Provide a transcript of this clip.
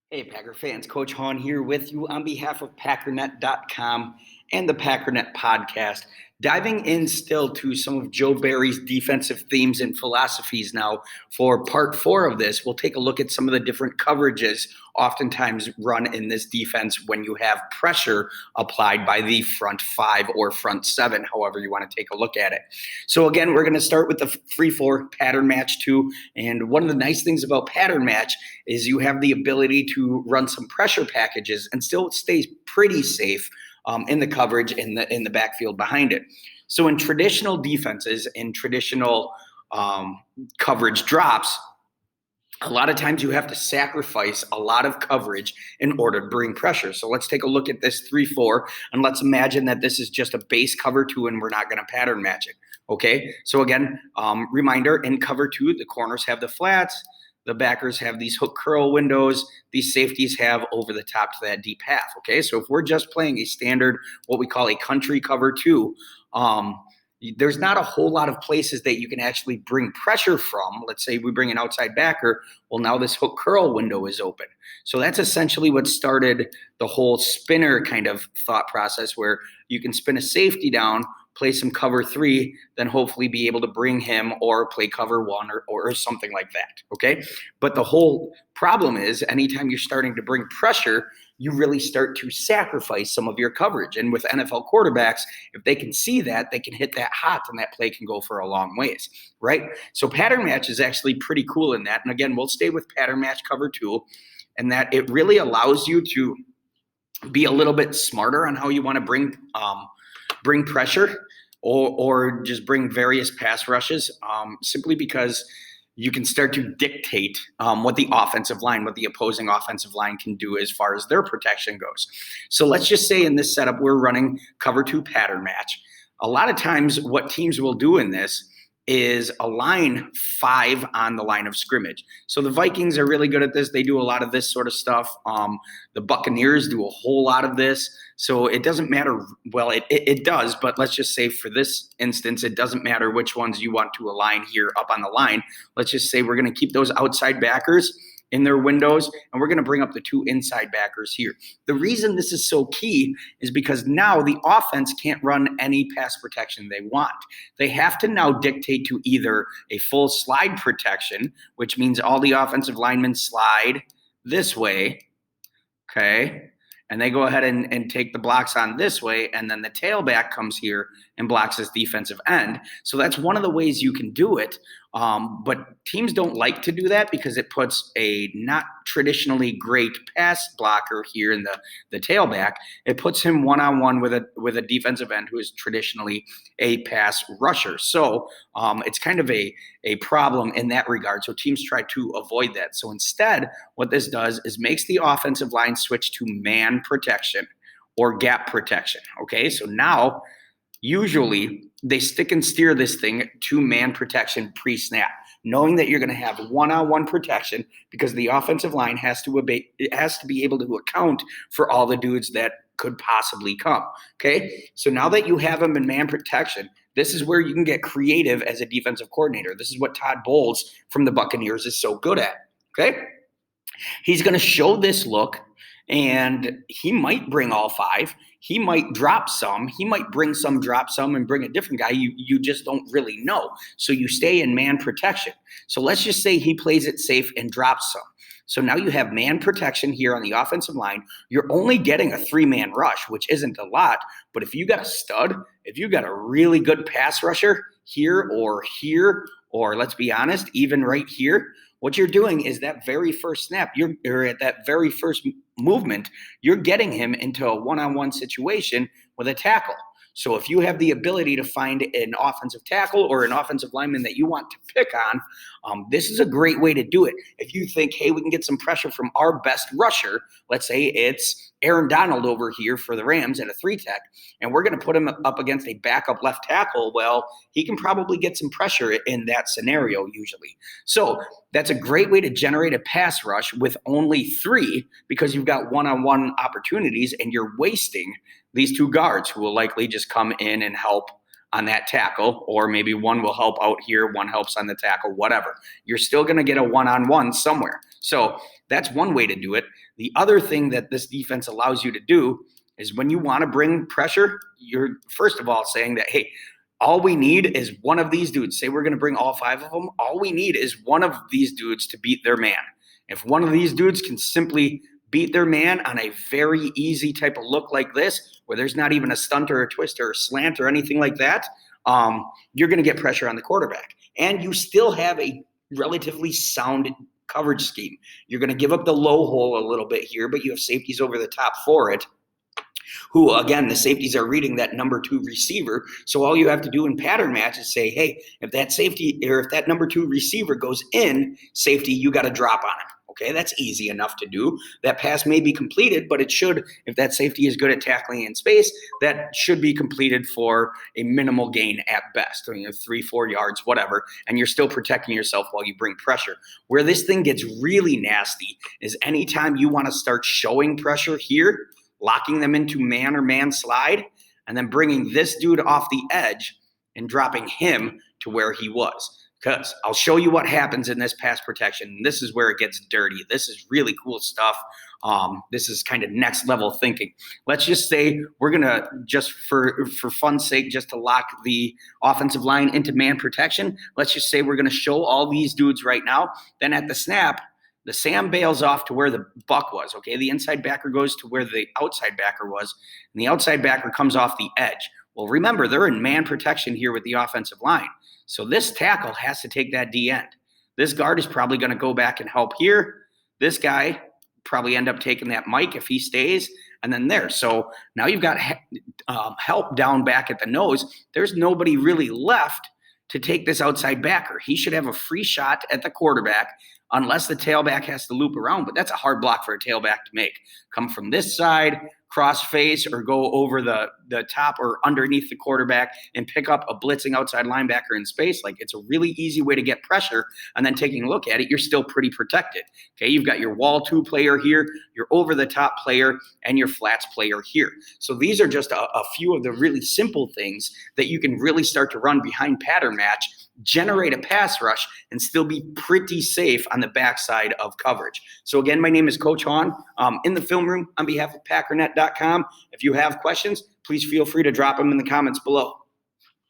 Hey, Packer fans, Coach Hahn here with you on behalf of Packernet.com and the Packernet podcast, diving in still to some of Joe Barry's defensive themes and philosophies now. For part 4 of this, we'll take a look at some of the different coverages oftentimes run in this defense when you have pressure applied by the front 5 or front 7, however you want to take a look at it. So again, we're going to start with the 3-4 pattern match 2, and one of the nice things about pattern match is you have the ability to run some pressure packages and still stay pretty safe in the coverage in the backfield behind it. So in traditional defenses, in traditional coverage drops, a lot of times you have to sacrifice a lot of coverage in order to bring pressure. So let's take a look at this 3-4, and let's imagine that this is just a base cover 2 and we're not going to pattern match it. Okay, so again, reminder, in cover 2, the corners have the flats, the backers have these hook curl windows, these safeties have over the top to that deep half. Okay, so if we're just playing a standard, what we call a country cover 2, there's not a whole lot of places that you can actually bring pressure from. Let's say we bring an outside backer. Well, now this hook curl window is open. So that's essentially what started the whole spinner kind of thought process, where you can spin a safety down, play some cover 3, then hopefully be able to bring him or play cover 1 or something like that. Okay. But the whole problem is anytime you're starting to bring pressure, you really start to sacrifice some of your coverage. And with NFL quarterbacks, if they can see that, they can hit that hot and that play can go for a long ways, right? So pattern match is actually pretty cool in that. And again, we'll stay with pattern match cover 2, and that it really allows you to be a little bit smarter on how you want to bring pressure or just bring various pass rushes, simply because you can start to dictate what the opposing offensive line can do as far as their protection goes. So let's just say in this setup, we're running cover 2 pattern match. A lot of times what teams will do in this is align 5 on the line of scrimmage. So the Vikings are really good at this. They do a lot of this sort of stuff. The Buccaneers do a whole lot of this. So it doesn't matter. Well, it does, but let's just say for this instance, it doesn't matter which ones you want to align here up on the line. Let's just say we're going to keep those outside backers in their windows, and we're going to bring up the 2 inside backers here. The reason this is so key is because now the offense can't run any pass protection they want. They have to now dictate to either a full slide protection, which means all the offensive linemen slide this way, okay? And they go ahead and take the blocks on this way, and then the tailback comes here and blocks this defensive end. So that's one of the ways you can do it. But teams don't like to do that because it puts a not traditionally great pass blocker here in the tailback. It puts him one-on-one with a defensive end who is traditionally a pass rusher. So it's kind of a problem in that regard. So teams try to avoid that. So instead, what this does is makes the offensive line switch to man protection or gap protection. Okay, so now usually they stick and steer this thing to man protection pre-snap, knowing that you're going to have one-on-one protection because the offensive line has to be able to account for all the dudes that could possibly come. Okay, so now that you have them in man protection, this is where you can get creative as a defensive coordinator. This is what Todd Bowles from the Buccaneers is so good at. Okay, he's going to show this look, and he might bring all 5. He might drop some. He might bring some, drop some, and bring a different guy. You just don't really know. So you stay in man protection. So let's just say he plays it safe and drops some. So now you have man protection here on the offensive line. You're only getting a 3-man rush, which isn't a lot. But if you got a stud, if you got a really good pass rusher here, or let's be honest, even right here, what you're doing is that very first snap, you're at that very first movement, you're getting him into a one-on-one situation with a tackle. So if you have the ability to find an offensive tackle or an offensive lineman that you want to pick on, this is a great way to do it. If you think, hey, we can get some pressure from our best rusher, let's say it's Aaron Donald over here for the Rams at a 3-tech, and we're going to put him up against a backup left tackle, well, he can probably get some pressure in that scenario usually. So that's a great way to generate a pass rush with only 3 because you've got one-on-one opportunities and you're wasting these 2 guards who will likely just come in and help on that tackle, or maybe one will help out here, one helps on the tackle, whatever. You're still going to get a one-on-one somewhere. So that's one way to do it. The other thing that this defense allows you to do is when you want to bring pressure, you're first of all saying that, hey, all we need is one of these dudes. Say we're going to bring all 5 of them. All we need is one of these dudes to beat their man. If one of these dudes can simply beat their man on a very easy type of look like this, where there's not even a stunt or a twist or a slant or anything like that, you're going to get pressure on the quarterback. And you still have a relatively sound coverage scheme. You're going to give up the low hole a little bit here, but you have safeties over the top for it, who, again, the safeties are reading that number 2 receiver. So all you have to do in pattern match is say, hey, if that safety or if that number 2 receiver goes in safety, you got to drop on him. Okay, that's easy enough to do. That pass may be completed, but it should, if that safety is good at tackling in space, that should be completed for a minimal gain at best, 3-4 yards, whatever, and you're still protecting yourself while you bring pressure. Where this thing gets really nasty is anytime you want to start showing pressure here, locking them into man or man slide, and then bringing this dude off the edge and dropping him to where he was. Because I'll show you what happens in this pass protection. This is where it gets dirty. This is really cool stuff. This is kind of next level thinking. Let's just say we're going to, just for fun's sake, just to lock the offensive line into man protection, let's just say we're going to show all these dudes right now. Then at the snap, the Sam bails off to where the buck was, okay? The inside backer goes to where the outside backer was, and the outside backer comes off the edge. Well, remember, they're in man protection here with the offensive line. So this tackle has to take that D end. This guard is probably going to go back and help here. This guy probably end up taking that Mike if he stays, and then there. So now you've got help down back at the nose. There's nobody really left to take this outside backer. He should have a free shot at the quarterback unless the tailback has to loop around, but that's a hard block for a tailback to make. Come from this side, cross face, or go over the top or underneath the quarterback and pick up a blitzing outside linebacker in space. Like, it's a really easy way to get pressure, and then taking a look at it, you're still pretty protected. Okay, you've got your wall 2 player here, your over the top player, and your flats player here. So these are just a few of the really simple things that you can really start to run behind pattern match, generate a pass rush, and still be pretty safe on the backside of coverage. So again, my name is Coach Hahn, in the film room on behalf of Packernet.com. If you have questions, please feel free to drop them in the comments below.